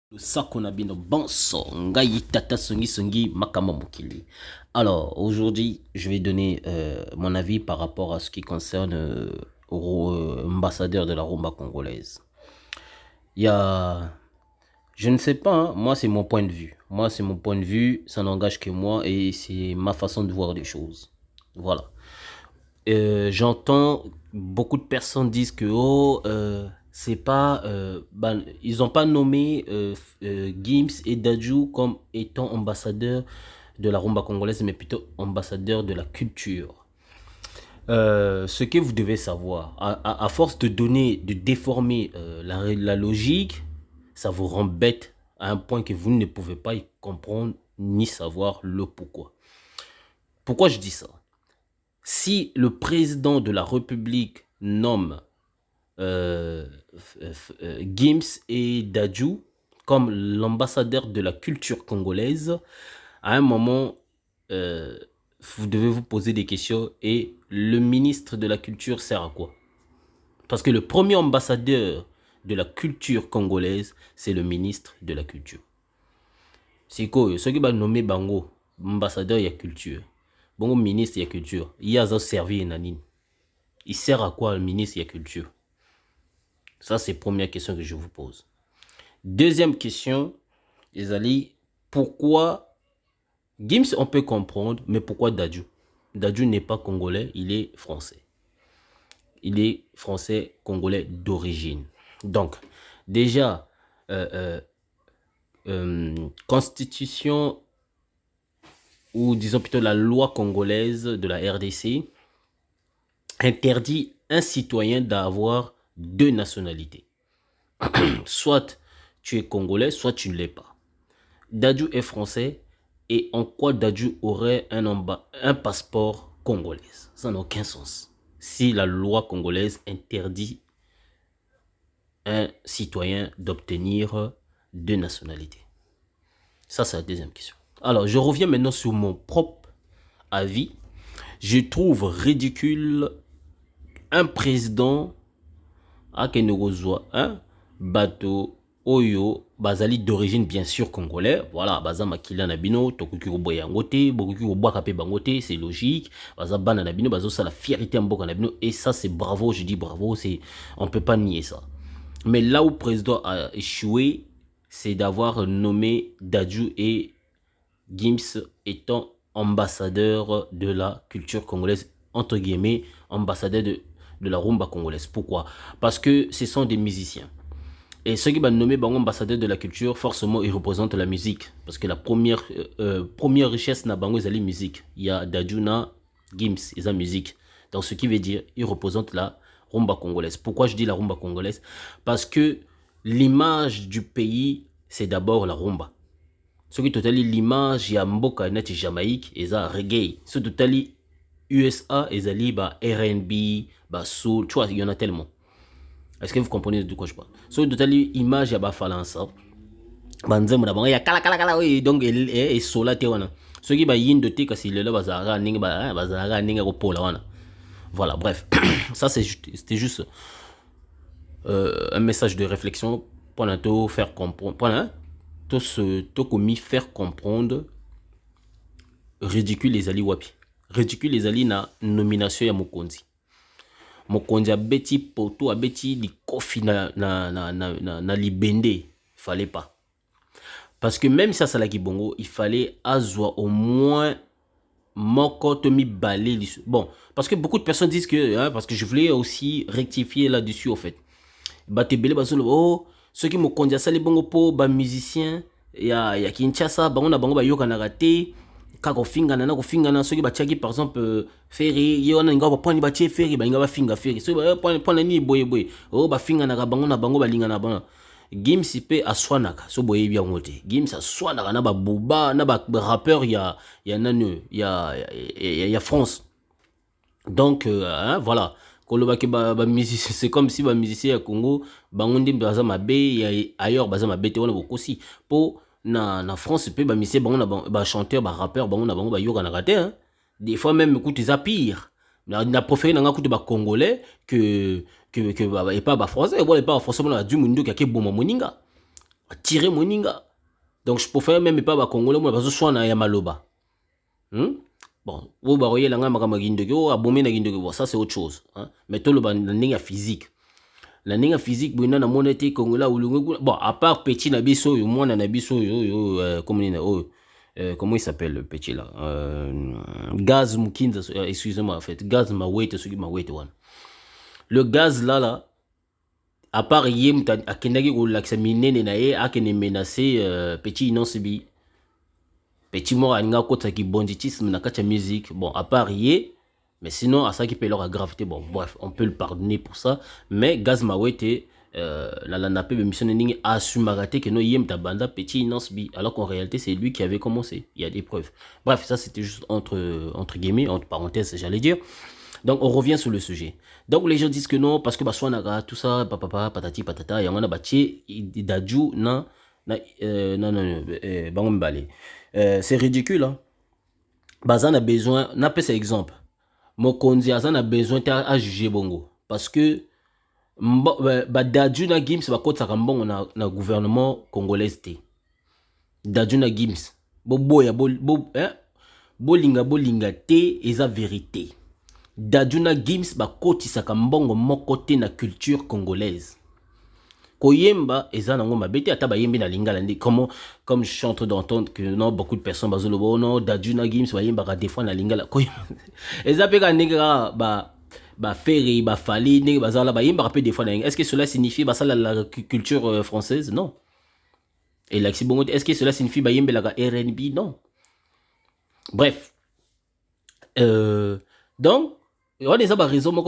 Le Sakonabino Banso, Ngai Tata Songi Songi Makama Mokili. Alors, aujourd'hui, je vais donner mon avis par rapport à ce qui concerne l'ambassadeur de la rumba congolaise. Il y a... Je ne sais pas, hein, moi c'est mon point de vue. Moi c'est mon point de vue, ça n'engage que moi et c'est ma façon de voir les choses. Voilà. J'entends beaucoup de personnes disent que c'est pas ils n'ont pas nommé Gims et Dadju comme étant ambassadeurs de la rumba congolaise, mais plutôt ambassadeurs de la culture. Ce que vous devez savoir, à force de donner, de déformer la logique, ça vous rend bête à un point que vous ne pouvez pas y comprendre ni savoir le pourquoi. Pourquoi je dis ça? Si le président de la République nomme Gims et Dadju comme l'ambassadeur de la culture congolaise, à un moment, vous devez vous poser des questions et le ministre de la culture sert à quoi? Parce que le premier ambassadeur de la culture congolaise, c'est le ministre de la culture. C'est quoi? Ce qui va nommer Bango, ambassadeur de la culture. Bon, ministre de la culture, il a servi Nanine. Il sert à quoi le ministre de la culture? Ça, c'est la première question que je vous pose. Deuxième question, les alliés, pourquoi Gims, on peut comprendre, mais pourquoi Dadju? Dadju n'est pas congolais, il est français. Il est français congolais d'origine. Donc, déjà, constitution, ou disons plutôt la loi congolaise de la RDC, interdit un citoyen d'avoir deux nationalités. Soit tu es congolais, soit tu ne l'es pas. Dadju est français, et en quoi Dadju aurait un passeport congolais? Ça n'a aucun sens. Si la loi congolaise interdit un citoyen d'obtenir deux nationalités. Ça, c'est la deuxième question. Alors, je reviens maintenant sur mon propre avis. Je trouve ridicule un président à Kenogozwa, hein, bateau, oyo, bazali d'origine bien sûr congolais, voilà, baza makila nabino, tokuki oboya ngote, bokuki obwaka pe bangote, c'est logique, baza bana nabino, bazo ça la fierté mboka nabino, et ça c'est bravo, je dis bravo, c'est, on peut pas nier ça. Mais là où le président a échoué, c'est d'avoir nommé Dadju et Gims étant ambassadeur de la culture congolaise, entre guillemets, ambassadeur de la rumba congolaise. Pourquoi? Parce que ce sont des musiciens. Et ceux qui vont nommer ambassadeur de la culture, forcément, ils représentent la musique. Parce que la première richesse na bango, c'est la musique. Il y a Dadjuna, Gims, ils ont la musique. Donc, ce qui veut dire, ils représentent la rumba congolaise. Pourquoi je dis la rumba congolaise? Parce que l'image du pays, c'est d'abord la rumba. Ce qui totali l'image, il y a Mboka, net Jamaïque, et ça reggae. Ce totali USA, et ça ba R&B, ba soul, tu vois, il y en a tellement. Est-ce que vous comprenez de quoi je parle? So totally image ya ba falansa. Banzem na bango ya kala kala kala oui donc et sola te wana. Ce qui ba yindo te kasi le bazara ninga bazara ninga ko pola wana. Voilà, bref. Ça c'était juste un message de réflexion pour tout faire comprendre, pour tout commis faire comprendre ridicule les ali wapi. Ridicule les ali na nomination ya Mokonzi. Mokonzi abeti poto abeti likofi na libende, fallait pas. Parce que même ça la kibongo, il fallait azwa au moins moko tomi balé. Bon, parce que beaucoup de personnes disent que hein, parce que je voulais aussi rectifier là-dessus au fait. Batebele basolo oh ceux qui mokonzi asali bongo po ba musicien ya Kinshasa bango na bango ba yoka na raté. Kako fingana na kofingana soki batiaki par exemple ferry ye wana nga baponi batie ferry balinga bafinga ferry so pona ni boye o bafingana ka bango na bango balingana bana Gims pe aswanaka so boye bien ngote Gims aswanaka na babuba na ba rappeur ya nanu ya France donc hein, voilà kolobaki ba musicien c'est comme si ba musicien ya Congo bango ndim baza mabe ailleurs baza mabe te wana bokosi po na France pe ba misé bango na ba chanteur ba rappeur bango na bango ba yoka na raté hein. Des fois même écoute ils pire na préféré na écoute ba congolais que et pas ba français bon et pas français na du mundo qui a ke boma moninga tirer moninga. Donc je préfère même pas ba Congolais moi parce que soit na ya maloba. Bon, vous voyez la ngama kama gindogo abomé na gindogo, bon, ça c'est autre chose, hein. Mais tout le bandinga physique. La ninga physique bwina na monete Congolais ulungu, bon, à part petit na biso yo mwana na biso yo comment il s'appelle le petit là, Gaz Mukinza, excusez-moi en fait, Gaz Mawete, celui qui Mawete one. Le gaz là à part yem akendaki ko laksa minene na ye akene menacer petit inonsibi petit mort alinga kota ki banditisme na kacha musique, bon, à part yé, mais sinon à ça qui peut leur à gravité, bon, bref, on peut le pardonner pour ça. Mais Gaz Mawete la nappe mission ningi assumaraté que no yem ta banda petit inonsibi, alors qu'en réalité c'est lui qui avait commencé, il y a des preuves. Bref, ça c'était juste entre guillemets, entre parenthèses, j'allais dire. Donc on revient sur le sujet. Donc les gens disent que non, parce que Baswanaga, tout ça, papa, patati, patata, y a un bâti, d'adjou, non, c'est ridicule, hein. Bazan a besoin, n'a pas cet exemple. Mokonzi Azan a besoin à juger bongo. Parce que, d'adjou na Gims, va côté Sarambon, na gouvernement congolais. D'adjou na Gims. Bolinga te, eza vérité. Dadjuna Gims ba koti sakambongo moko te na culture congolaise. Koyemba eza nango mabete ata ba yembi na lingala ndi comme je suis en train d'entendre que non beaucoup de personnes bazolo bo non Dadjuna Gims ba yemba ka des fois na lingala eza pe ka nega ba feri ba fali nega bazala ba yemba pe des fois na lingala. Est-ce que cela signifie ba ça la culture française? Non. Et là est-ce que cela signifie ba yemba la R&B? Non. Bref. Donc on a des raisons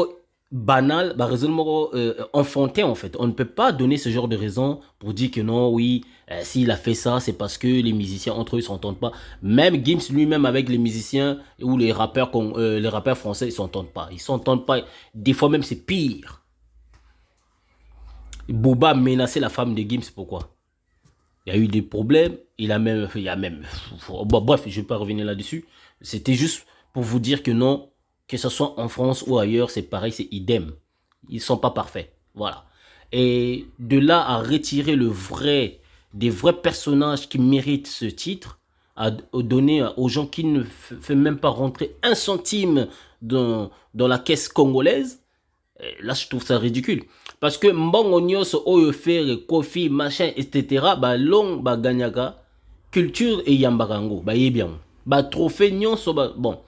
banales, des raisons enfantines en fait. On ne peut pas donner ce genre de raison pour dire que non, oui, s'il a fait ça, c'est parce que les musiciens entre eux ne s'entendent pas. Même Gims lui-même avec les musiciens ou les rappeurs français, ils ne s'entendent pas. Ils ne s'entendent pas. Des fois même c'est pire. Booba a menacé la femme de Gims, pourquoi? Il y a eu des problèmes, il y a même... Bon, bref, je ne vais pas revenir là-dessus. C'était juste pour vous dire que non, que ce soit en France ou ailleurs, c'est pareil, c'est idem. Ils ne sont pas parfaits. Voilà. Et de là à retirer des vrais personnages qui méritent ce titre, à donner aux gens qui ne font même pas rentrer un centime dans la caisse congolaise, là, je trouve ça ridicule. Parce que mbongo nyonso oyo faire kofi machin etc. ba long ba ganyaka culture et yambarango ba yebian ba trophée nyonso ba bon.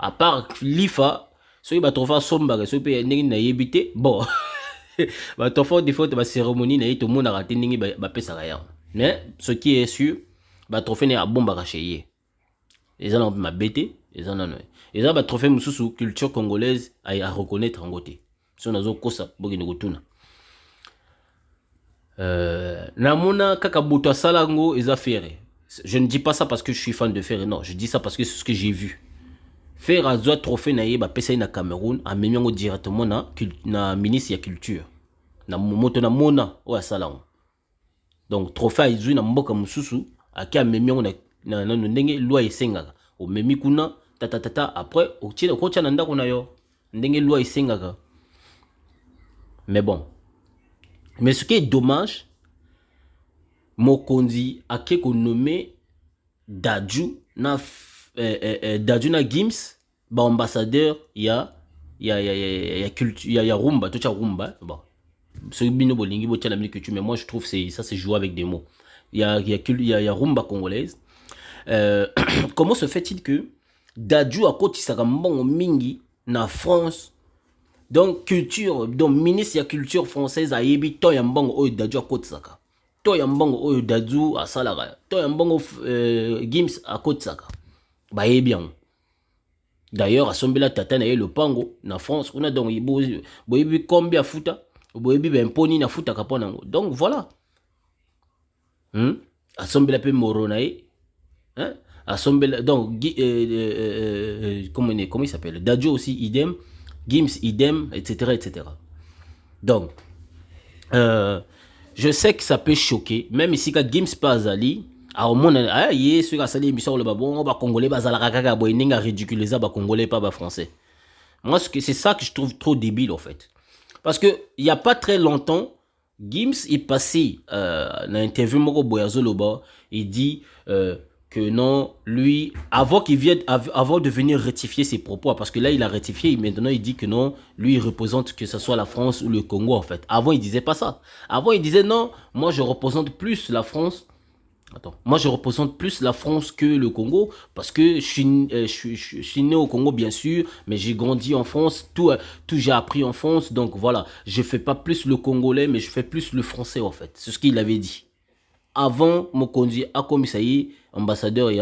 À part l'IFA, ceux qui trophée somba, ceux qui n'ont pas évité, bon, bah trophée des fois de la cérémonie, n'a tout le monde a raté n'ingi bah pesa rien. Mais ce qui est sûr, bah trophée n'est à bon baracher. Les gens ont ma bêté, les gens non. Les gens bah trophée mususu culture congolaise à reconnaître en côté. Si on a zo kosa, bogi ngotuna. Namona kakabuto salango eza ferré. Je ne dis pas ça parce que je suis fan de Ferré, non, je dis ça parce que c'est ce que j'ai vu. Faire un trophée na yeba pesa na Cameroun a menyango directement na ministre ya culture na moto na mona o asala. Donc trophée izui na mboka mususu aki a menyango na ndenge loi esengaka o memi kuna tata après o tira ko tya na ndako na yo ndenge loi esengaka. Mais bon, mais ce qui est dommage, Mokonzi a ko nommé Dadju na Dadjuna Gims, bah ambassadeur, il y a culture, il y a rumba, tout ça rumba. Bon, c'est bino bolingi botia la culture, mais moi je trouve ça c'est jouer avec des mots. Il y a rumba congolaise. Comment se fait-il que Dadju a côté sarambon mingi na France? Donc culture, donc ministre de la culture française a yebi to yambongo oyo Dadju a côté saka. To yambongo oyo Dadju a salara. To yambongo Gims a côté saka. Bah eh bien. D'ailleurs, à Sombela Tata na le pango na France, on a donc boyebi combien futa, boyebi ben poni na futa kaponango. Donc voilà. À Sombela pe moronae, hein? À Sombela donc comment il s'appelle? Dadju aussi idem, Gims idem, etc. Donc je sais que ça peut choquer, même ici quand Gims pas ali. Alors, mon aïe, ceux qui ont salé l'émission, le babon, bah, congolais, bah, zala kaka, bah, ils n'ont ridiculisé, bah, congolais, pas, bah, français. Moi, c'est ça que je trouve trop débile, en fait. Parce que, il n'y a pas très longtemps, Gims est passé dans l'interview Moko Boyazoloba, il dit que non, lui, avant qu'il vienne, avant de venir rectifier ses propos, parce que là il a rectifié, maintenant il dit que non, lui il représente que ce soit la France ou le Congo en fait. Avant il disait pas ça. Avant il disait non, moi je représente plus la France. Attends, moi je représente plus la France que le Congo parce que je suis né au Congo bien sûr, mais j'ai grandi en France, tout j'ai appris en France, donc voilà, je fais pas plus le Congolais, mais je fais plus le Français en fait. C'est ce qu'il avait dit. Avant Mokonzi Akomisayi, ambassadeur, il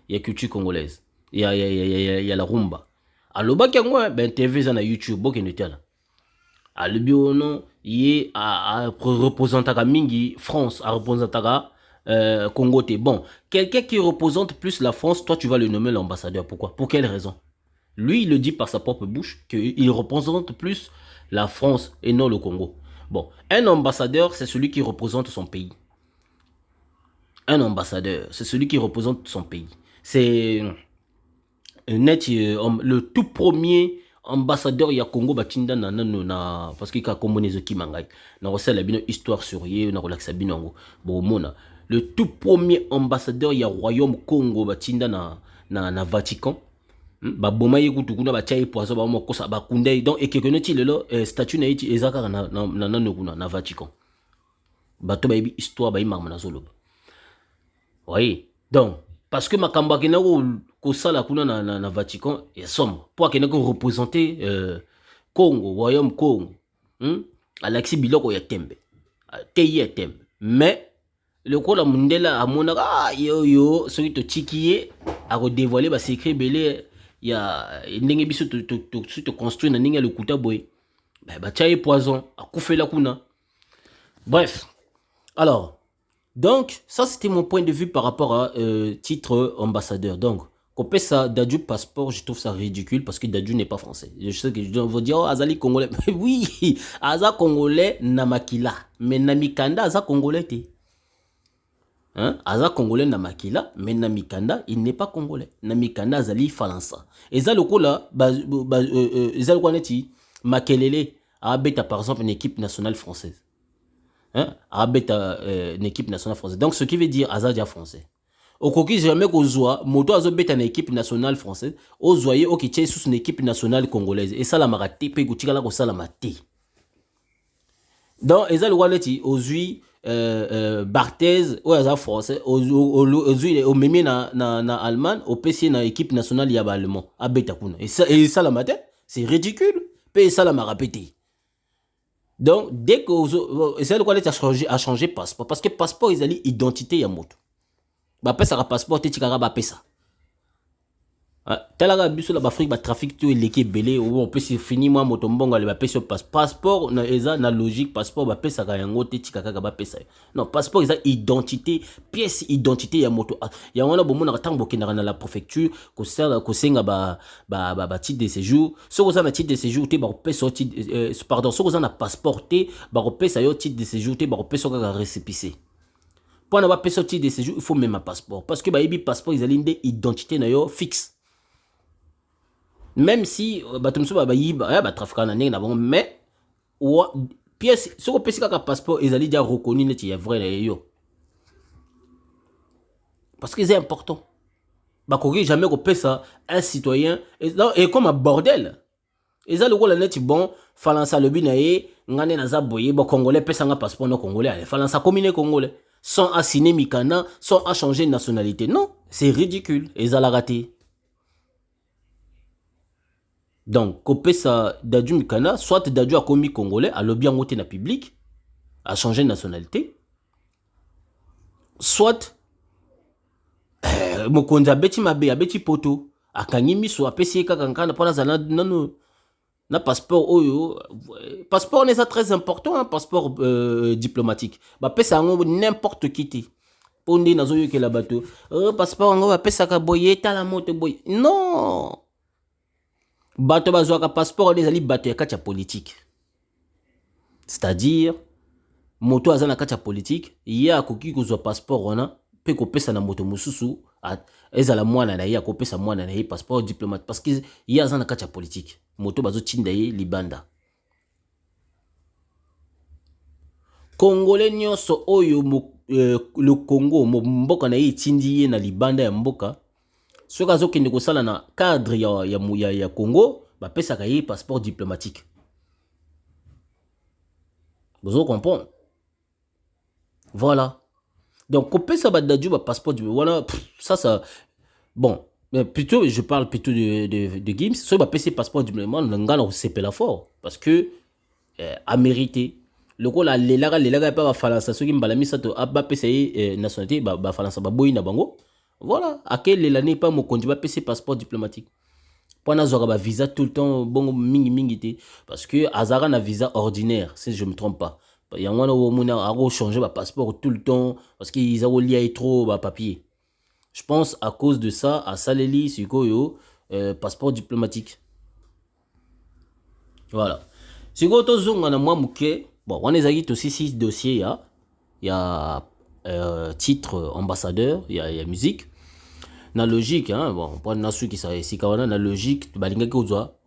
y a culture congolaise, il y a la rumba. Alors bah moi, ben TV ça na YouTube, bon qu'il était là. À le bio non, il a représentant mingi France, a représentant Congo. Bon, quelqu'un qui représente plus la France, toi tu vas le nommer l'ambassadeur. Pourquoi? Pour quelle raison? Lui, il le dit par sa propre bouche qu'il représente plus la France et non le Congo. Bon, un ambassadeur, c'est celui qui représente son pays. Un ambassadeur, c'est celui qui représente son pays. C'est le tout premier ambassadeur ya Congo batinda na parce que ka Congo nezoki mangai na resala bino histoire sur ye na relaxa bino ngo bon mona le tout premier ambassadeur ya royaume Congo batinda na Vatican ba boma ye kutu kuna ba chai poaso ba mokosa ba kundai donc ekekeno ti lelo statue na iti ezaka na Vatican bato ba histoire ba imama na zolo. Oui, donc parce que makambo akena ko sala kuna na Vatican ya sombre pour akena ko représenter Congo, royaume Congo. Alexis biloko ya tembe. Teyi ya tembe. Mais le ko la mundela amona yo soki to tikiye a redévoiler ba secret belé ya ndenge biso to construire na ninga le kuta boy. Ba chaye poison akufela kuna. Bref. Alors donc, ça c'était mon point de vue par rapport à titre ambassadeur. Donc, qu'on ça Dadju passeport, je trouve ça ridicule parce que Dadju n'est pas français. Je sais que je dois vous dire, oh, Azali congolais. Oui, Aza congolais namakila. Mais Namikanda, Aza congolais te. Hein? Aza congolais namakila, mais Namikanda, il n'est pas congolais. Namikanda, Azali falansa. Et ça, le coup là, ça le coup neti, Makelele, a par exemple une équipe nationale française. Hein, une équipe nationale française. Donc, ce qui veut dire Azadia français. Au coquille, jamais qu'on soit, moto azobet une équipe nationale française, au zoyer, au qui tient sous une équipe nationale congolaise. Et ça, la maraté, pe goutika la ça la maté. Donc, Ezal Waleti, aux huit, Barthez, au Aza français, aux huit, au mémé na Allemagne, au PC na équipe nationale yaba allemand, à Betakuna. Et ça la maté, c'est ridicule. Pe ça la marapété. Donc, dès que c'est le quoi a changé passeport. Parce que passeport, ils allaient identité ya moto. Bah, après ça, passeport, tu as bah, ça. Telaga biso la Afrique, bah, trafic, tu es l'équipe belé, ou on peut se finir, moi, moto mbonga, le bah, sur passeport, na logique, passeport, bah, ça, yango, te tikaka, bah, ça. Non, passeport, ils ont identité, pièce identité ya moto. Il y a un bon monde attend boké na la préfecture, ko senga ba titre de séjour. Si vous avez un titre de séjour, te ba sorti pardon, si vous avez un passeport, te ba ça yo titre de séjour, te ba sur ka récépissé. Pour na ba titre de séjour, il faut même un passeport parce que ba ibi passeport, ils ont une identité na yo fixe. Même si batumso ba yiba ba trafiquant na ndenge na bon, mais pièce si on peut un passeport, ils allaient déjà reconnu net il y a vrai là yo. Parce que c'est important. Bah, jamais qu'on paie ça, un citoyen, et comme un bordel. Et ça, le rôle net, bon, fallait ça le binaye, ngane na zaboye, bon, congolais, paie ça un passeport non congolais, fallait ça combiner congolais. Sans assigner Mikana, sans à changer de nationalité. Non, c'est ridicule. Et ça l'a raté. Donc, copé ça, Dadju Mikana, soit Dadju a commis congolais, a lobby en moté na public, a changé de nationalité, soit mokonzi abeti mabe abeti poto akangi miso apesi kaka nkana pona zana na passeport oyo passeport n'est ça très important, hein, passeport diplomatique ba pesa ngo n'importe qui te pondi nazoyo ke la bateau passeport ngo ba pesa ka boye ta la moto boye non bato bazwa ka passeport les ali bato ya katia politique, c'est-à-dire moto azana katia politique ya akoki kozwa passeport wana pe kopesa na moto mususu ezala mwana na ye akopesa mwana na ye passeport diplomate parce que ye aza na kati ya politique moto bazotinda ye libanda. Congolais nyonso oyo le Congo mboka na ye etindi ye na libanda ya mboka soki azokende kosala na cadre ya Congo bapesaka ye passeport diplomatique. Vous comprenez? Voilà. Donc kopesa badaju ba passeport voilà ça bon mais plutôt je parle plutôt de Gims so bapesa passeport diplomatique ngana osepela fort parce que a mérité. Le coup la lelaga pas bafalansa soki mbala misato bapesa ye nationalité bafalansa baboyi na bango. Voilà, à quel l'année pas mon conduit va passer passeport diplomatique. Pour n'a visa tout le temps bon mingi parce que Azara na visa ordinaire si je me trompe pas. Il y a un moment changer ma passeport tout le temps parce qu'ils ont lié trop ba papier. Je pense à cause de ça à Saleli c'est quoi passeport diplomatique. Voilà. C'est quoi to zonga na moi muke bon on les a dit aussi 6 dossiers il y a titre ambassadeur il y a musique. Na logique hein bon pour nasu qui ça ici quand na logique balinga ki ozwa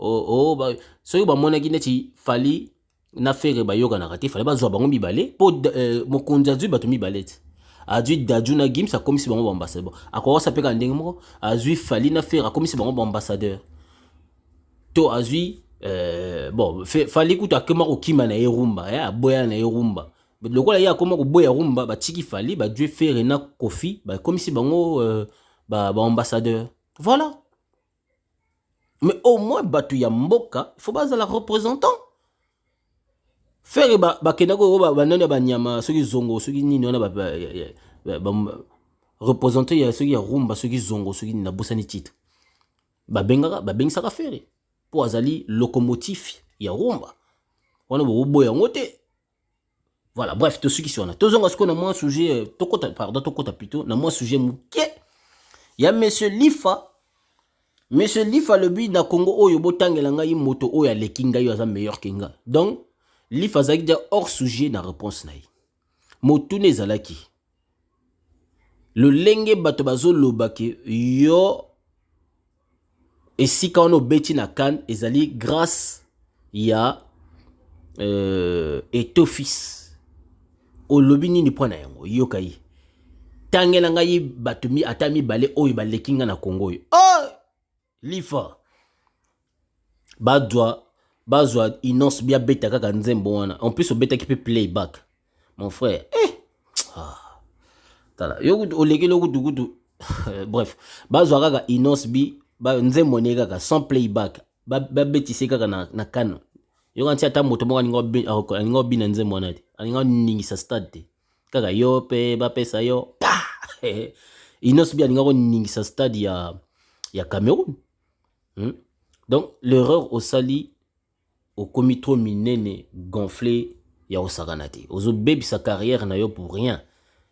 ba soyo ba mona ki neti fali na faire ba yoga na raté fallait ba zwa bango mibale po mokonzi azwi bato mibale azwi daju na Gims a komisi bango ambassadeur akoko sa peka ndenge moko azwi fali na faire a komisi bango ambassadeur to azwi bon fali kuta kema ko kima na erumba ya boya na erumba lokola ya koma ko boya rumba ba tiki fali ba due faire na kofi ba komisi bango ambassadeur. Voilà. Mais au moins, batu ya mboka, il faut pas la représentant. Faire kenako banana banyama, ceux qui zongo, ceux qui ni na représenter ya ceux qui rumba, ceux qui zongo, ceux qui na bosani titre. Bengaka faire. Pour azali locomotif ya rumba. Wana bo ya ngote. Voilà, bref, tous ceux qui sont là. Tous on a ce qu'on a moins sujet tokota plutôt, na moins sujet mouké. Il y a monsieur Lifa le but na Congo oyo botangela ngai moto oyo alekinga yo aza meilleur kenga. Donc Lifa zaki dia hors sujet na réponse na ye. Motu nezalaki. Le lenge bato bazo lobake yo esika ono beti na kan ezali grâce ya etofis. O lobi nini pona yango yo kai. Tangela ngai batumi atami bale oyo balekinga na Congo yo. Oh Lifa bazwa inonce bia beta kaka nzembo wana. En plus beta qui peut playback. Mon frère. Tala yo oleke lokutu bref bazwa kaka inonce bi ba nzembo ne kaka sans playback. Ba betise kaka na kano. Yo kanti ata moto moko alingo bi na nzembo wana te. Alingo ningisa stade te. Kaka yo pe bapesa yo Inos bien ngako ningisa stade ya Cameroun. Donc l'erreur au sali au comité minene gonflé ya osaganate. Ozo baby sa carrière na yo pour rien.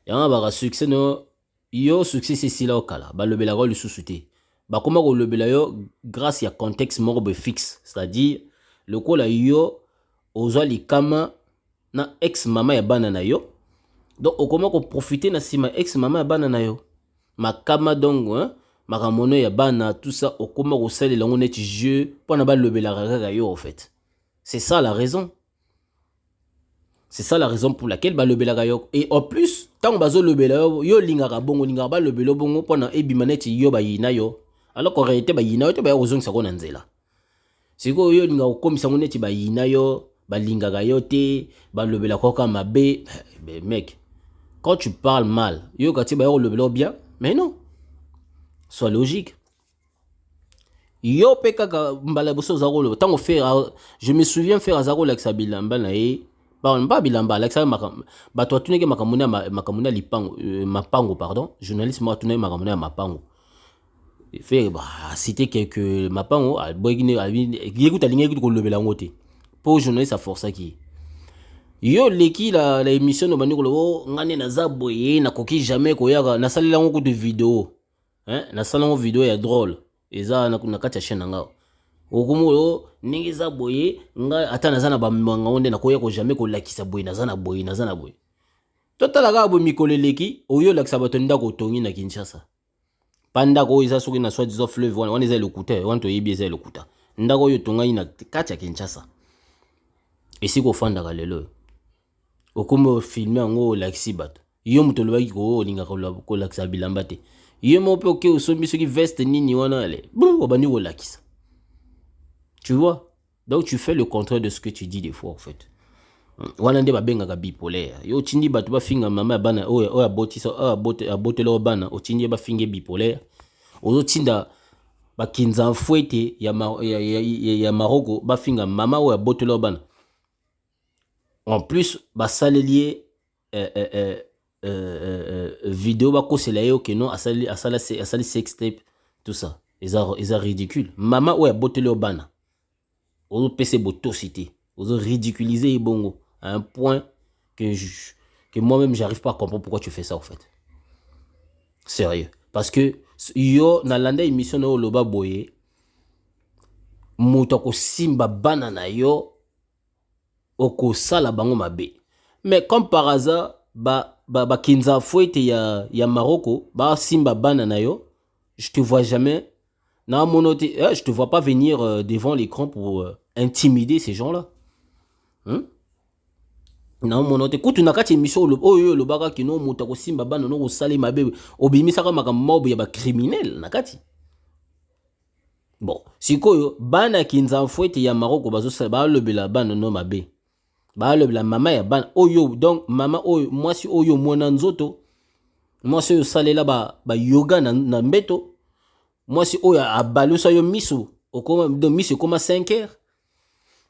Ya ba succès no yo succès c'est si là okala. Ba lebela ko le sous-souté. Ba comment ko lebela yo grâce ya contexte morbe fixe, c'est-à-dire le ko la yo ozo likama na ex mama ya bana na yo. Donc, comment qu'on profiter na sima ex maman bana na yo. Ma kama donc hein, ma ramono ya bana tout ça au comment au sel et l'on est jeu pour na ba lebela raga yo en fait. C'est ça la raison. C'est ça la raison pour laquelle ba lebela yo et en plus tant bazo lebela yo lingara bongo lingara ba lebelo bongo pour na ebimaneti yo ba yina yo. Alors qu'en réalité ba yina yo to ba ozong sa kona nzela. C'est quoi yo linga okomisa ngoneti ba yina yo ba lingara yo te ba lebela ko ka mabe mec. Quand tu parles mal, yo kati ba yo le bien, mais non. Sois logique. Yo pe kaka mbala boso zaro tant on fait je me souviens faire azaro avec sa bilamba na e pas bilamba avec ça ba toi tuneke makamuna lipango mapango pardon, journaliste moi tuneke makamuna mapango. Fait citer quelques mapango a boyine écoute aligné écoute ko lebela ngote. Pour journaliste à force qui yo leki la émission no baniko lo ngane na zaboye na koki jamais koyaka na salela ngo de vidéo na salela ngo vidéo ya drôle eza na kati ya chaîne ngao okumo ningi zaboye nga ata na zana ba manga onde na koyako jamais ko lakisa boye na zana boye totala ka bo mikoleleki oyo lakisa bato ndako tongi na Kinshasa panda ko isa soki na soit disant fleuve wana eza le kuta wana to yebi eza le kuta ndako yo tonga na kati ya Kinshasa esiko fanda ka lelo Okomo filmer yango olakisi bato. Yo moto olobaki olinga kolakisa bilamba te. Yo mo pe oke osombi soki veste nini wana ale. Obandi kolakisa. Tu vois? Donc tu fais le contraire de ce que tu dis des fois en fait. Wana nde babengaka bipolaire. Yo tindi bato bafinga mama ya bana oyo abotisa abotela bana otindi bafinge bipolaire. Ozo tinda bakinza fouete ya Maroko bafinga mama oyo abotela bana. En plus basalelier vidéo bakosela yo que non asali sextape tout ça. Eza ridicule. Mama oyo abotela bana. Ozo pese botosité. Ozo ridiculiser bongo à un point que moi-même j'arrive pas à comprendre pourquoi tu fais ça en fait. Sérieux. Parce que yo nalanda émission na loba boye moto ko simba bana na yo oko sala bango mabe. Mais comme par hasard ba kinza fouete ya Maroko ba simba bana na yo, je te vois jamais na monoté, je te vois pas venir devant l'écran pour intimider ces gens-là. Na monote kutu nakati émission oyo lobaka kino moto ko simba bana no ko sala mabe obimisaka makambo ya ba criminel nakati. Bon, sikoyo bana kinza fouete ya Maroko bazo sala ba lobela bana no mabe. Ba lobela mama ya bana oyo, donc mama oyo mwasi oyo mwana nzoto mwasi oyo salela ba yoga na mbeto mwasi oyo abalusa yo miso okoma de miso koma 5h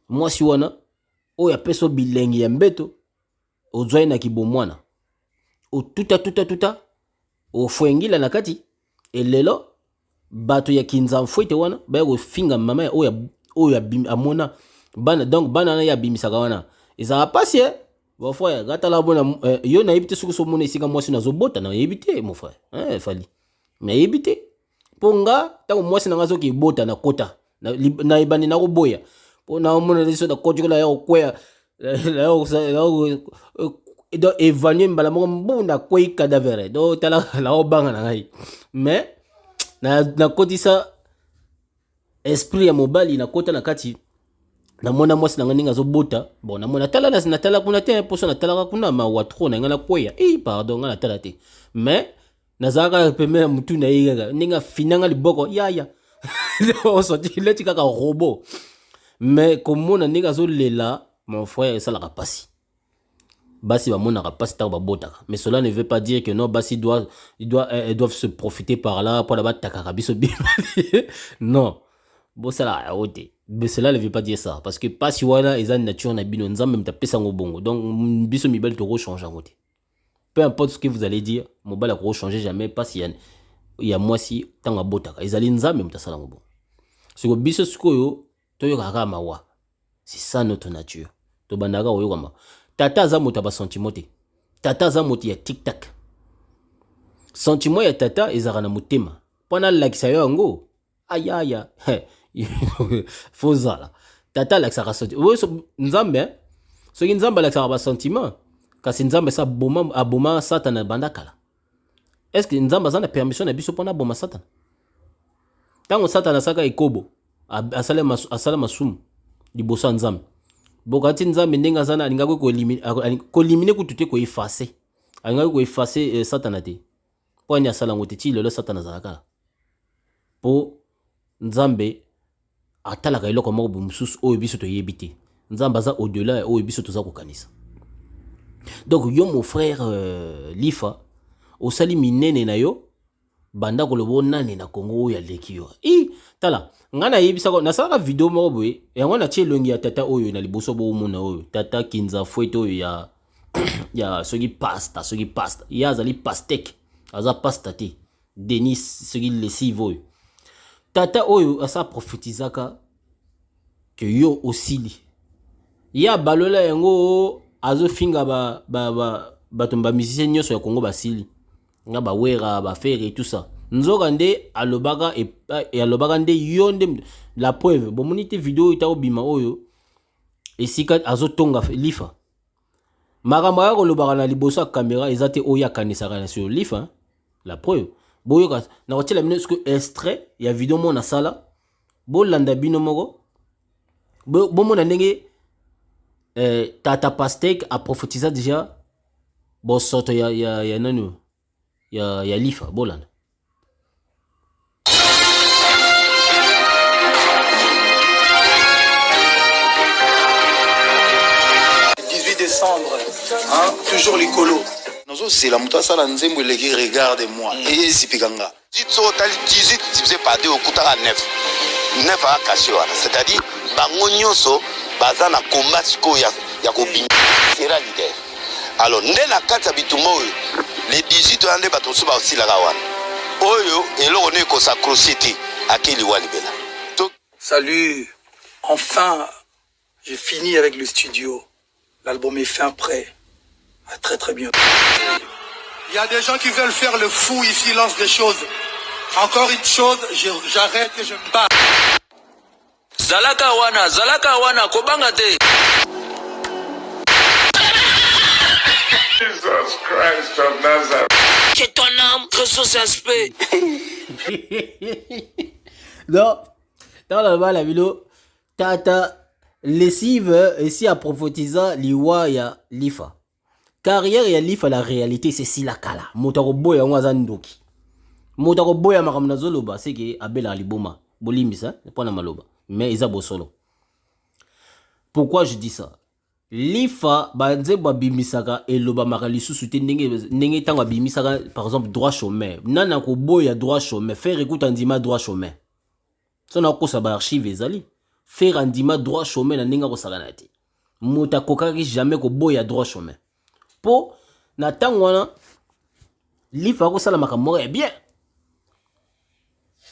mwasi wana oyo apeso bilengi ya mbeto ozwai na kibomwana o tuta ofwengila na kati elelo bato ya kinza mfwete wana ba ko finga mama ya oyo amona bana, donc bana na ya bimisaka wana eza pasi bon frère gata la bona yo na yebite suku so mona isika mwasi na zobota na yebite mon frère fali na yebite ponga tango mwasi na ngazo ki bota na kota na ibani na koboya pona mona leso da kotiko la yo kwea do évanouir mbala moko mbunda kwei cadavre do tala la obanga na ngai mais na kotisa esprit ya mobali na kota na kati na mona mwasi na nganinga zo bota bon na mona tala na tala kuna te poso na tala kuna ma watro na ngana kwea pardon ngana tala te mais nazaka peme mutu na yiga ninga finanga liboko ya o sorti leti kaka robot mais komona ninga zo lela mon frère ça la rapasi basi ba mona rapasi ta ba botaka mais cela ne veut pas dire que non basi doivent se profiter par là pour la bataka biso non bon ça la haute mais cela ne veut pas dire ça parce que pas si wana eza nature na bino nzambe mtapesa ngo bongo donc biso mibali to changer ngote peu importe ce que vous allez dire mobali ko changer jamais pas si ya mwasi tanga botaka ezali nzambe mtasala ngo bongo siko biso sikoyo toyoka kaka mawa c'est ça notre nature to bandaka oyoka ma tata za moto ba sentiment te tata za moto ya tic tac sentiment ya tata ezaka na motema pona lakisa yo ngo aya fozala tata lakisa sentiment nzambe soki nzambe lakisa ba sentiment kasi nzambe sa aboma satana bandakala est-ce que nzambe azana permission na biso pona boma satana tango satana saka ikobo asala masumu liboso nzambe bokati nzambe ndenga zana alinga ko eliminer ko tuté ko effacer alinga ko effacer satana te poni asala ngote ti lelo satana zalaka po nzambe atalaka eloko moko bomususu oyo biso to yebite nzambe aza au-delà oyo biso toza ko kanisa. Donc yo mon frère Lifa osali minene na yo banda ko lobo nani na Congo ya leki yo tala ngana yebisa ko nasala video moko boye yango na tie longi ya tata oyo na liboso bo mona oyo tata kinza fouete oyo ya soki pasta ya azali pastek aza pasta te Denis soki lesive oyo tata oyo asa prophétisaka que yo osili ya balola yango azo finga bato ba musicien nyonso ya Congo basili nga ba wera ba faire et tout ça nzoka nde alobaka et alobaka nde yonde la preuve bomoni te vidéo ita obima oyo esika azo tonga Lifa makambo ya kolobaka na liboso ya caméra eza te oyo akanisaka na sur Lifa la preuve boyoka na kotiela bino ce extrait ya vidéo mona sala bolanda bino moko bomona ndenge Tata Pastek a prophétisé déjà. Bon, sorte, il y a Lifa, Bolan. 18 décembre, hein, toujours les colos. C'est la mouta sala nzembo leki regarde-moi. Et zipiganga. Dit total 18 divisé par 2 au kutara 9. 9 à caché wana. C'est-à-dire bango nyonso baza na combat siko ya kobinga. Sera leader. Alors ndena kata bitumo les 18 ande bato so ba aussi la wana. Oyo eloko ne ko sacrocité akeli walibela. Salut. Enfin, j'ai fini avec le studio. L'album est fin prêt. À très très bientôt. Il y a des gens qui veulent faire le fou ici, lancent des choses. Encore une chose, j'arrête et je me bats. Zalaka wana, kobanga te. Jesus Christ of Nazareth. Que ton âme reçoive aspect. Non, dans la vidéo, Tata lessive ici à prophétiser liwa ya Lifa. Carrière ya Lifa la réalité c'est si la kala. Motako boya ngwaza ndoki. Motako boya makamna zoloba c'est que abela liboma. Bolimbisa, pas na maloba. Mais isa bosolo. Pourquoi je dis ça? Lifa banze babimisaka eloba makalisusu te ndenge tango babimisaka par exemple droit chômeur. Nana ko boya droit chômeur, faire écoute andima droit chômeur. Ça na ko sa ba archive ezali. Faire andima droit chômeur na ndenge ko sakana te. Motako kaki jamais ko boya droit chômeur. Po na tango wana Lifa ko sala makambo ya bien.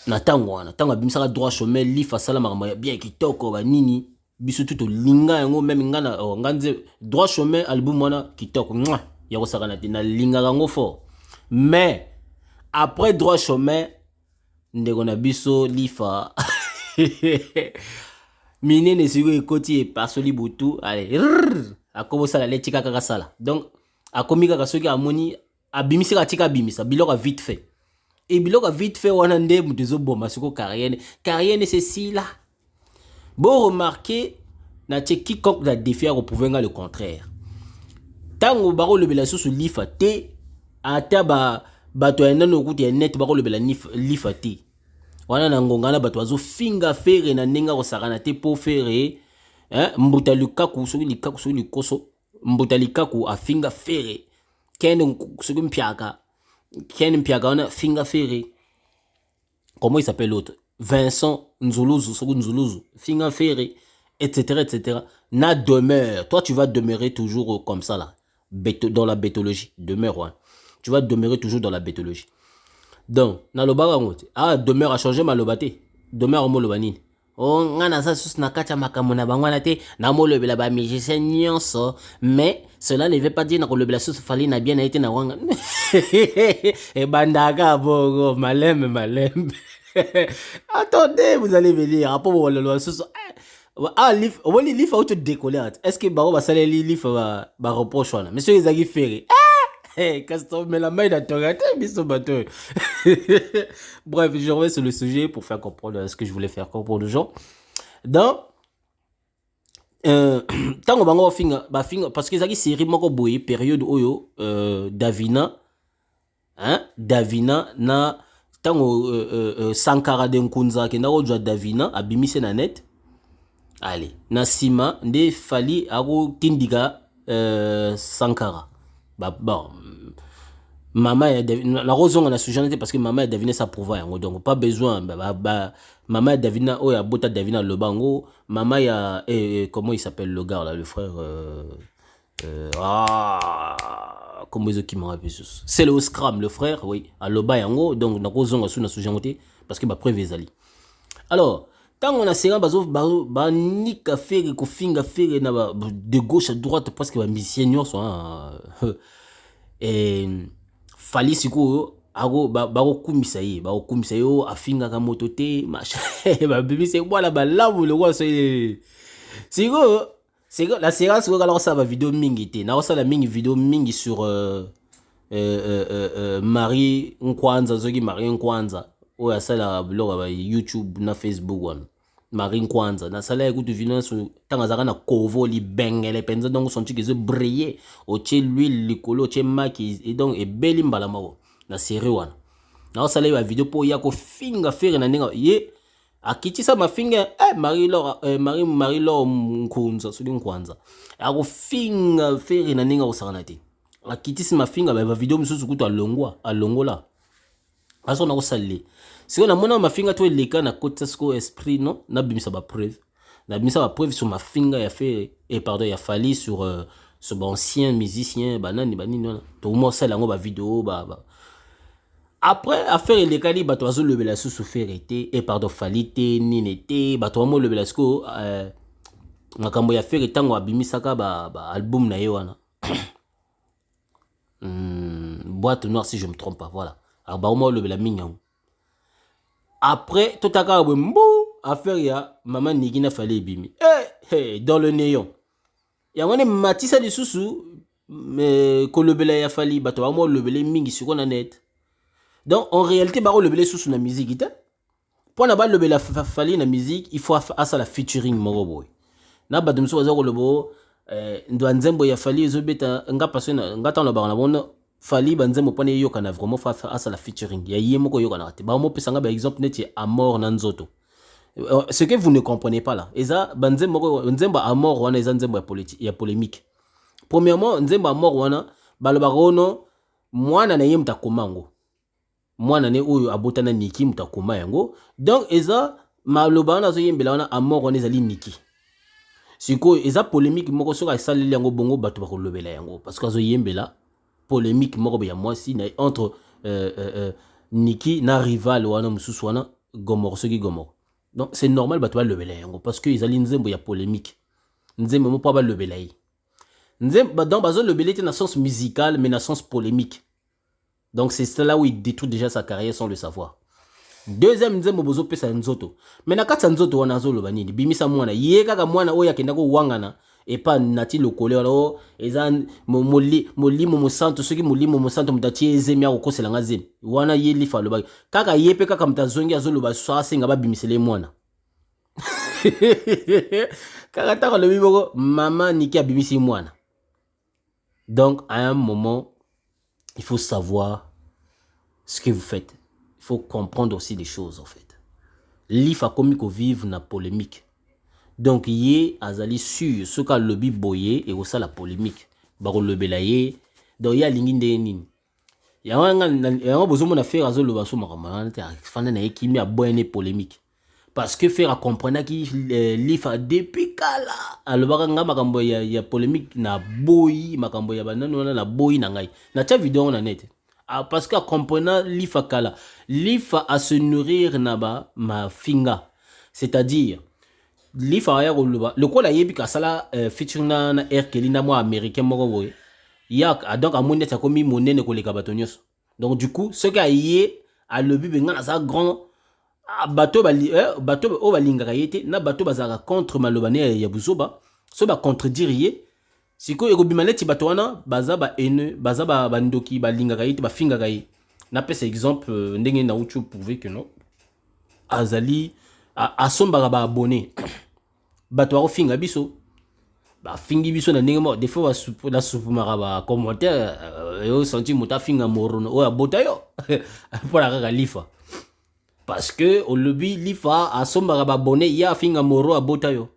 Na tango wana tango abimisaka droit chômeur Lifa sala makambo ya bien kitoko ba nini biso tout linga yango même ngana nganze droit chômeur album wana kitoko mwa ya ko sala na te na linga yango fort. Mais après droit chômeur ndeko na biso Lifa minene siko ekoti e pasoli butu allez akobo sala le tika kaka sala. Donc akomi kaka soki amoni abimisika tika abimisa biloko vite fait. Et biloko vite fait wana nde mutezo bomba siko carrière c'est si là. Bon remarquer na quiconque na défi à prouver le contraire. Tango baro le bela sous Lifa te ata bato ya nano kuti net baro le bela Lifa te. Wana na ngongana bato azo finga fere na nenga ko sakana te po fere mbuta lukaku soki likaku soki likoso mbuta likaku a finga fere ken soki mpiaka wana finga fere. Comment il s'appelle l'autre? Vincent Nzuluzu soki Nzuluzu finga fere etc. Na demeure. Toi tu vas demeurer toujours comme ça là dans la bétologie. Demeure ouais. Tu vas demeurer toujours dans la bétologie. Donc, na loba ngote. Ah, demeure a changé ma lobate. Demeure mo lobanini. Oh, ngana sa sus na kacha makamona bangwana te na mo lobela ba magicien nyonso, mais cela ne veut pas dire na ko lobela sus fali na bien été na wanga. Et bandaka bogo malem. Attendez, vous allez venir après mo lolo sus. Ah, Lif a auto décoller. Est-ce que baro ba sale Lif ba reproche wana? Monsieur Izagi Ferry. Hey, Castor, mais la main d'Atorate, bateau. Bref, je reviens sur le sujet pour faire comprendre ce que je voulais faire comprendre aux gens. Donc, tant que bango finga parce que ça qui série moko boye période oyo Davina na tango Sankara de Nkunza ke na ojwa Davina abimise na net. Allez, na sima nde fali ako tindika Sankara. Bon, maman la raison on a sujet parce que maman a deviné sa prouva donc pas besoin maman a deviné oh ya bota devina le bango maman ya comment il s'appelle le gars là le frère comment ils qui m'ont rappelé c'est le Scram le frère oui à loba yango donc na raison on a sujet parce que ba preuve ezali. Alors quand on a serré ba nika faire ko finga faire na de gauche à droite presque ba musicien nyonso et fali siko ago bako kumisa ye afinga ka moto te machin ba bibi c'est moi la balabu le roi c'est la séance ko kala ça ba vidéo mingi te na ça la mingi vidéo mingi sur Marie Nkwanza zoki Marie Nkwanza o ya sala blog ba YouTube na Facebook one Marine Kwanza na sala écoute vino sur tangazaka na kovo li bengele penza donc son truc briller au tché l'huile likolo tché maki et donc et beli mbala mako na série wana na sala ya vidéo po ya ko finga faire na ninga ye akitisa mafinga Marie Laure Nkunza suli Nkwanza ako finga faire na ninga osana te akitisa mafinga ba vidéo msusu kuto alongola aso na ko salé. Si on a mon ma finga toi les cas na côté sco esprit non na bimisa ba preuve sur ma finga ya fait et pardon ya fallu sur ce bon ancien musicien banani non to mo ça la ngo ba vidéo après affaire les cali ba to azo lever la sous faire été et pardon falité ni n'était ba to mo lever la sco makambo ya faire tango abimisa ka ba album na yewana boîte noire si je me trompe pas voilà alors ba mo lever la mignon. Après, tout à l'heure, affaire ya maman Nigina fallait bimi. Dans le néon. Il y a un matissa de sous mais que le belé a fallu, bah toi moi le belé mingi sur on net. Donc en réalité, bah le belé sous la musique, pour na ba le belé fallu la musique, il faut asa la featuring moro boy. Na ba dum so zero le bo ndo nzembo ya fallu zo beta nga passer nga tan ba na bon fali banzemo pone yoka na vraiment fa asa la featuring ya yemo ko yoka na te ba mo pesanga ba exemple net à mort na nzoto. Ce que vous ne comprenez pas là eza banzemo nzemba à mort wana eza nzembo ya polémique. Premièrement nzemba à mort wana baloba rono mwana na ye mtakomango mwana ne oyo abotana niki mtakoma yango donc eza maloba na zo yembela wana à mort wana ezali niki siko eza polémique moko soka esaleli yango bongo bato ba kolobela yango parce que zo yembela polémique moko ya mwasi entre Niki na rival wana mususu wana Gomor soki Gomor. Donc c'est normal bato ba lebela yango parce que izali nzembo ya polémique. Nzembo mo pa ba lebela yi. Nzembo donc bazo lebela te na sens musical mais na sens polémique. Donc c'est là où il détruit déjà sa carrière sans le savoir. Deuxième nzembo bozo pesa nzoto. Mais na kata nzoto wana zo loba nini bimisa mwana ye kaka mwana oya kenda ko wangana et pas nati le colère là ezan molimo mosanto soki molimo mosanto mutati ezemi ako koselanga zeni wana ye lifa loba kaka yepe kaka mutazongi azoloba so asenga ba bimisele mwana kaka taka lobi boko maman Niki abimisi mwana. Donc à un moment il faut savoir ce que vous faites, il faut comprendre aussi des choses en fait. Lifa komi ko vivre na polémique. Donc, yé azali sur ce qu'a lobby boyé et aussi la polémique. Baro le belaye. Donc, y'a l'ingin de nin. Y'a un besoin de faire azo le basso maramana. Fana na ekimi a boyé polémique. Parce que faire à comprendre qui lifa depuis kala. Alors, baka nga makambo ya polémique na boy, makambo ya banano na boy na ngai. Na tia vidéo na net. Parce que comprendre lifa kala. Lifa à se nourrir na ba ma finga. C'est-à-dire, lifa ya le ko la yebi ka sala featuring na air kelina mo américain moko boy ya donc amone ta komi monene ko le kabatonyos. Donc du coup ce gars yé a le bi benga na sa grand bateau bateau o balinga yete na bateau bazaka contre malobane ya buzoba so ba contredire yé siko eko bimaneti bateau wana baza ba ene baza ba bandoki balinga yete ba finga yé na pesa exemple ndenge na uchu prouver que non azali a somba ba abonné bato ako finga biso ba fingi biso na ndenge mo des fois la soupe maraba commentaire yo senti muta finga morono o abota yo pour la kaka lifa parce que au lobby lifa a somba ba abonné ya finga moro abota yo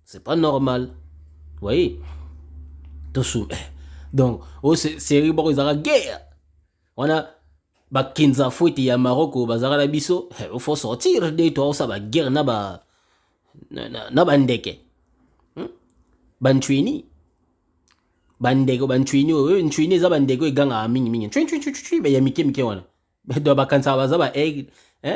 c'est pas normal vous voyez tout donc oh c'est ribo izara guerre on a ba kinza fouti ya Maroko bazara la biso il faut sortir de toi ça ba guerre na ba na bandeke banchwini bandeko banchwini nchwini za bandeko iganga mingi chwi ba ya mike wana do bakansa baza ba aigle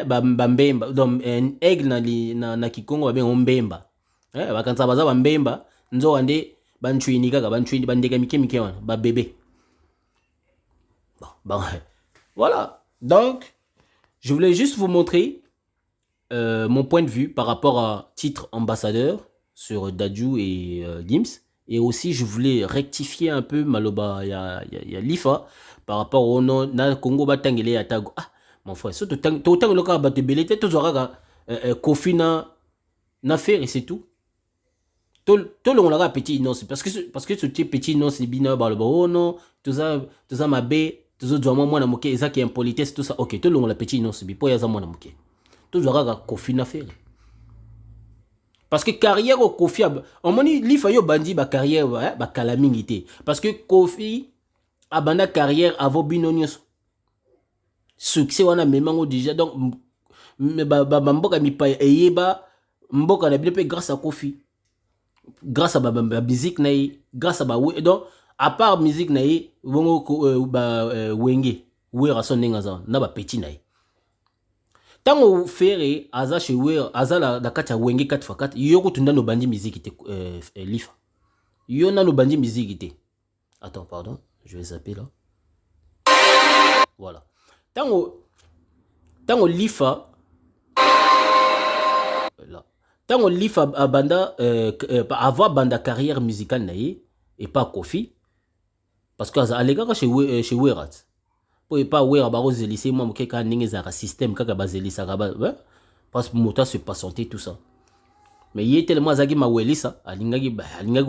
ba mbemba donc aigle na Kikongo ba bengo mbemba bakansa baza ba mbemba nzo wande banchwini kaka banchwini bandeka mike wana ba bébé bon voilà donc je voulais juste vous montrer mon point de vue par rapport à titre ambassadeur sur Dadju et Gims. Et aussi, je voulais rectifier un peu Maloba ya Lifa par rapport au nom na Congo Batangele ya Tago. Ah, mon frère, surtout autant le cas batebelete, tout aura Kofina na faire et c'est tout. Tout le monde a petit non, parce que ce petit non c'est bina ba oh non, tout ça ma bé, tout ça doit moi na moké, ça qui est impolitesse tout ça. OK, tout le monde a petit non c'est bi pour ya za moi na moké. Tout doit Kofi na faire. Parce que carrière au Kofi on moni li fa yo bandi ba carrière ba calamité parce que Kofi a banda carrière avant binonios. Succès wana memango déjà donc mboka mi pa eyeba mboka na bien grâce à Kofi. Grâce à ma musique naïe, grâce à ma donc à part musique naïe, wenge, wera son nengaza, na ba petit naïe. Tant au faire aza chez wera, aza la kacha wenge 4x4, yoko tunda no bandi musique ite lifa. Yona no bandi musique ite. Attends, pardon, je vais zapper là. Voilà. Tant au lifa là. Tant on lit à banda avoir banda carrière musicale naïe et pas Kofi parce que à l'égard chez Werat pour pas Werat baro zélissé moi que quand n'ingé un système kaka bazélissa parce que mota se pas santé tout ça mais il est tellement zagi ma welissa alingagi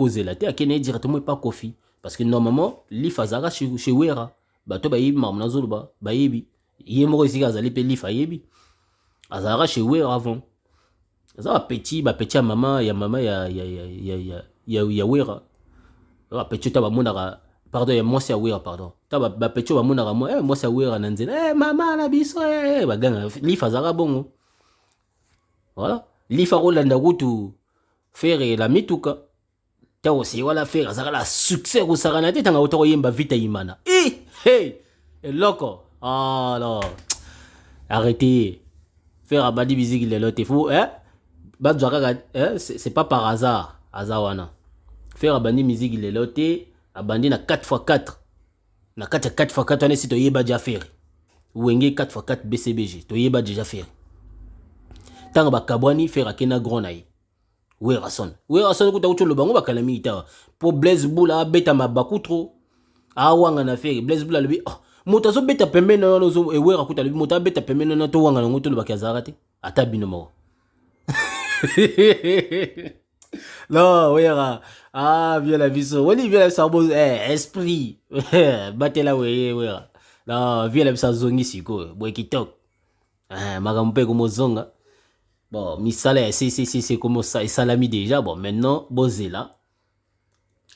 zelate à kene directement pas Kofi parce que normalement li fazara chez Werat ba to ba yi mamna zolba ba yebi yemo ici azali pe li fa yebi azara chez Werat avant ça petit à maman ya wera petit ta ba monaka pardon ya mwasi ya wera pardon ta ba petit ba monaka mwasi ya wera na nzela maman na biso ba ganga li fazaka bongo voilà li fa rolanda kutu faire la mituka ta aussi wala faire ça la succès ko sarana te tanga otoko yemba vita imana hey loco alors arrêtez faire abadi musique les lotes fou c'est pas par hasard wana faire abandi musique il est loté abandi na 4x4 na 4x4 on est si to yeba déjà faire wenge 4x4 BCBG to yeba déjà faire tanga ba kabwani faire akena grand naï werason kuta ucho lo bango bakalami ita po Blaise Bula beta mabaku trop awanga na faire Blaise Bula lebi moto zo beta pembe na no zo wera kuta lebi moto beta pembe na to wanga ngo to lo bakazarate ata bino mo. Non, oui, viens la vie, oui, viens la sarbo, esprit, battez la, oui, non, viens la vie, zongi, si, quoi, boy, qui toque, magampe, comme zonga, bon, misale, c'est comme ça, et salami déjà, bon, maintenant, bosé là,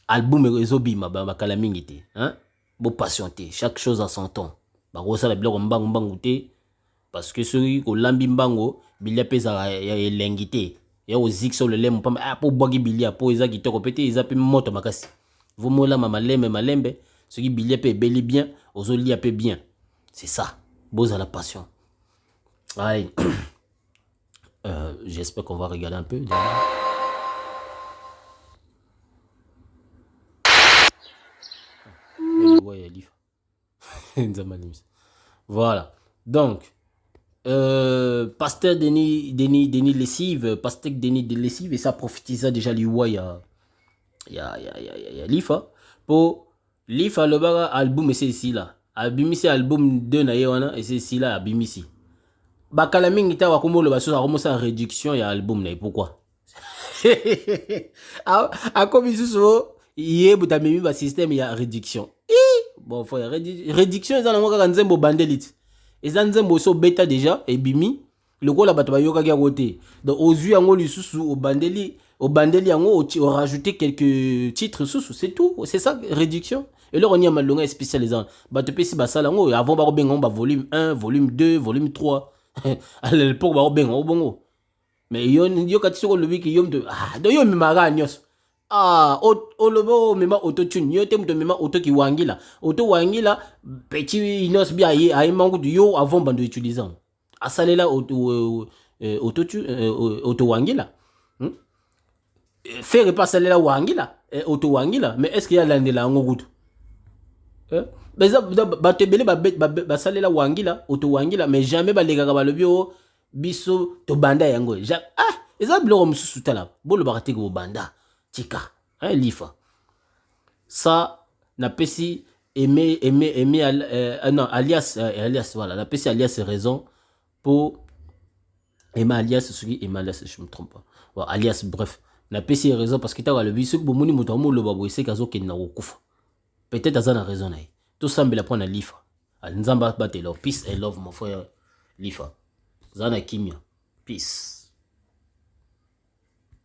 album, résobi, ma calamité, hein, bon, patienter, chaque chose à son temps, bah, rosa, la blague, on bang, parce que celui qui lambi mbango bilia pesa ya elengité ya ozik sur le lem pa pour bogi bilia pour eza qui toko pété eza pe moto makasi vous mola mama malembe ce qui bilia pe beli bien ozoli a pe bien c'est ça boza la passion allez j'espère qu'on va regarder un peu voilà donc Pasteur Denis Lessive, Pasteur Denis de Lessive, et ça prophétisa déjà l'Iwa il y a l'IFA. Pour l'IFA, le baga album, et c'est ici là. Albumisi album 2 na yewana, et c'est ici là, albumisi. Bakalamingi ita wakumo le baso, a commencé en réduction, il y a album na, pourquoi? A comme ici, il y a un système, il y a réduction. Bon, faut réduction, ils ont un nzembo bandelit. Et nzembo so bêta déjà, et bimi, le gros la batba yoka qui a côté. Donc, aux yeux, en haut, au bandeli, en haut, on rajouté quelques titres sous, c'est tout. C'est ça, réduction. Et là, on y a mal longue spécialisant. Batpe si basala, avant, on va volume 1, volume 2, volume 3. À l'époque, on va bon. Mais yo kati soko lobi ki yom de do yo mimara nyos olobo mema autotune yo te mto mema auto ki wangila auto wangila petit inos bi ay mangu yo avant bando utilisant asalela auto wangila faire pas salela wangila auto wangila mais est-ce qu'il y a landela ngokutu batebele ba salela wangila auto wangila mais jamais balega ba lobi biso to banda yango eza bloko mususu tala bolo bakate ko banda tika lifa ça na pesi non alias voilà na pesi alias raison pour aimer alias ce qui aimer alias je me trompe pas alias bref na pesi raison parce que ta le biso bomoni moto amolo babo ese kazo ke na okufa peut-être azana raison na to sambela pona lifa nzamba batelo peace and love mon frère lifa zana kimia peace.